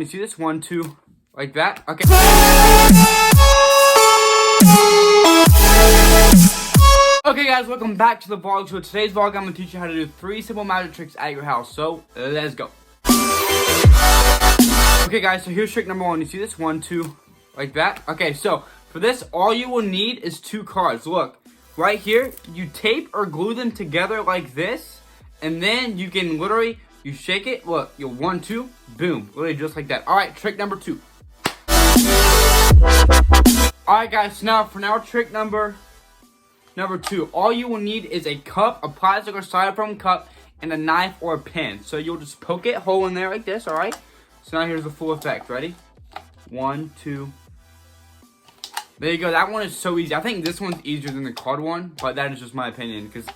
You see this? 1, 2, like that. Okay. Okay guys, welcome back to the vlog. So today's vlog, I'm gonna teach you how to do 3 simple magic tricks at your house. So let's go. Okay guys, so here's trick number 1. You see this? 1, 2, like that. Okay, so for this, all you will need is 2 cards. Look, right here, you tape or glue them together like this, and then you can literally, you shake it, look, you'll 1, 2, boom, literally just like that. All right, trick number 2. All right guys, so now trick number 2. All you will need is a cup, a plastic or styrofoam cup, and a knife or a pen. So you'll just poke it, hole in there like this, all right? So now here's the full effect. Ready? 1, 2. There you go. That one is so easy. I think this one's easier than the card one, but that is just my opinion. Because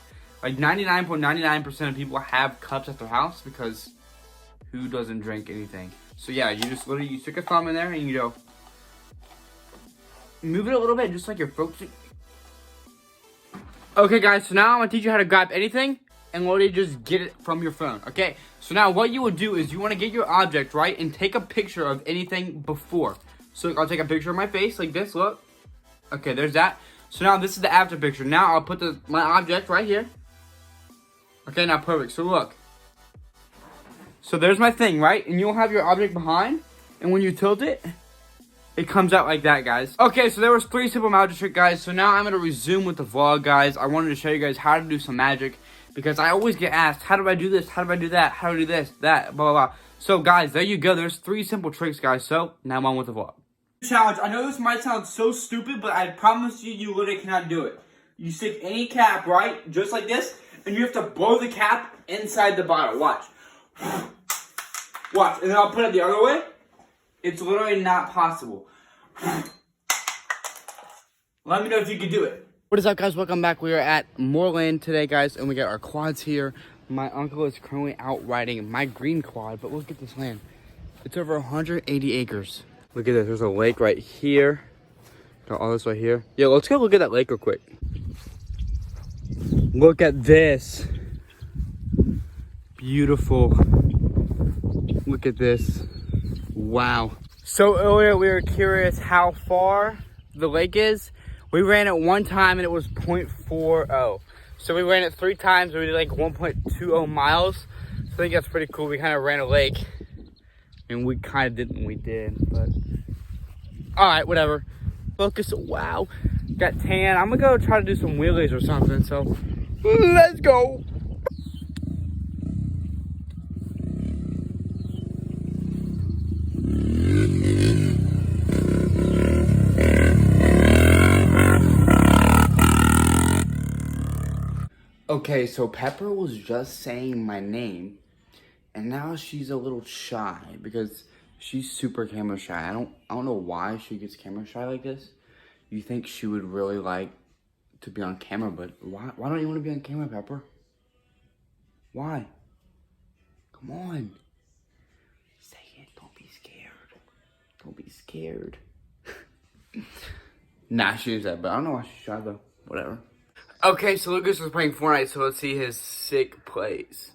like 99.99% of people have cups at their house because who doesn't drink anything? So yeah, you just literally, you stick a thumb in there and you go. Move it a little bit just like you're focusing. Okay guys, so now I'm going to teach you how to grab anything and literally just get it from your phone, okay? So now what you would do is you want to get your object, right, and take a picture of anything before. So I'll take a picture of my face like this, look. Okay, there's that. So now this is the after picture. Now I'll put my object right here. Okay, now perfect. So look. So there's my thing, right? And you'll have your object behind, and when you tilt it, it comes out like that, guys. Okay, so there was 3 simple magic tricks, guys. So now I'm going to resume with the vlog, guys. I wanted to show you guys how to do some magic because I always get asked, how do I do this? How do I do that? How do I do this? That, blah, blah, blah. So, guys, there you go. There's 3 simple tricks, guys. So, now I'm on with the vlog. Challenge. I know this might sound so stupid, but I promise you, you literally cannot do it. You stick any cap, right? Just like this, and you have to blow the cap inside the bottle. Watch. Watch. And then I'll put it the other way. It's literally not possible. Let me know if you can do it. What is up, guys? Welcome back. We are at Moorland today, guys, and we got our quads here. My uncle is currently out riding my green quad, but look at this land. It's over 180 acres. Look at this. There's a lake right here. Got all this right here. Yeah, let's go look at that lake real quick. Look at this. Beautiful. Look at this. Wow. So earlier we were curious how far the lake is. We ran it one time and it was 0.40. So we ran it 3 times and we did like 1.20 miles. So I think that's pretty cool. We kind of ran a lake. And we kind of didn't, we did, but alright, whatever. Focus, wow. Got tan. I'm gonna go try to do some wheelies or something, so let's go. Okay, so Pepper was just saying my name, and now she's a little shy because she's super camera shy. I don't know why she gets camera shy like this. You think she would really like to be on camera, but why don't you want to be on camera, Pepper? Why? Come on. Say it. Don't be scared. Don't be scared. Nah, she is that, but I don't know why she's shy though. Whatever. Okay, so Lucas was playing Fortnite, so let's see his sick plays.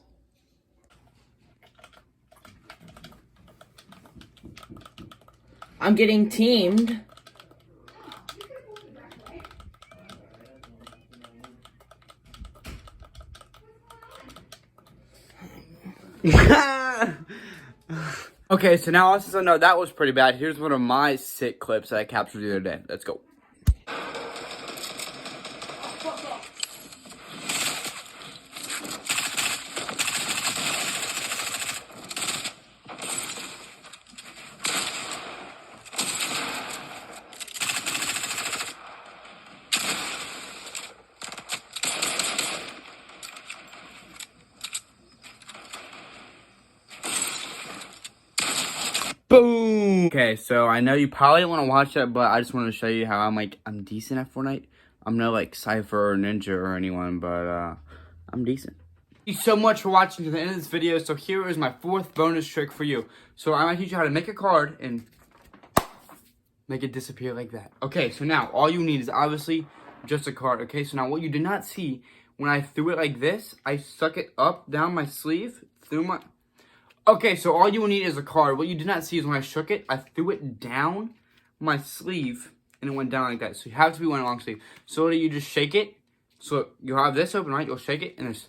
I'm getting teamed. Okay, so now since I know that was pretty bad, here's one of my sick clips that I captured the other day. Let's go. Boom! Okay, so I know you probably want to watch that, but I just wanted to show you how I'm decent at Fortnite. I'm no like Cypher or Ninja or anyone, but I'm decent. Thank you so much for watching to the end of this video. So here is my 4th bonus trick for you. So I'm going to teach you how to make a card and make it disappear like that. Okay, so now all you need is obviously just a card. Okay, so now what you did not see, when I threw it like this, I stuck it up down my sleeve, through my... Okay, so all you will need is a card. What you did not see is when I shook it, I threw it down my sleeve, and it went down like that. So you have to be wearing a long sleeve. So you just shake it. So you'll have this open, right? You'll shake it, and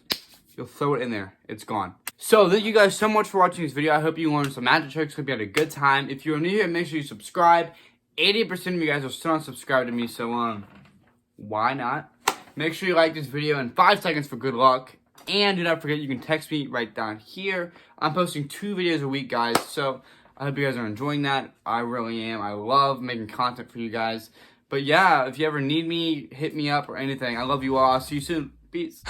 you'll throw it in there. It's gone. So thank you guys so much for watching this video. I hope you learned some magic tricks. Hope you had a good time. If you're new here, make sure you subscribe. 80% of you guys are still not subscribed to me, so why not? Make sure you like this video in 5 seconds for good luck. And do not forget, you can text me right down here. I'm posting 2 videos a week, guys, so I hope you guys are enjoying that. I really am. I love making content for you guys. But yeah, if you ever need me, hit me up or anything. I love you all. I'll see you soon. Peace.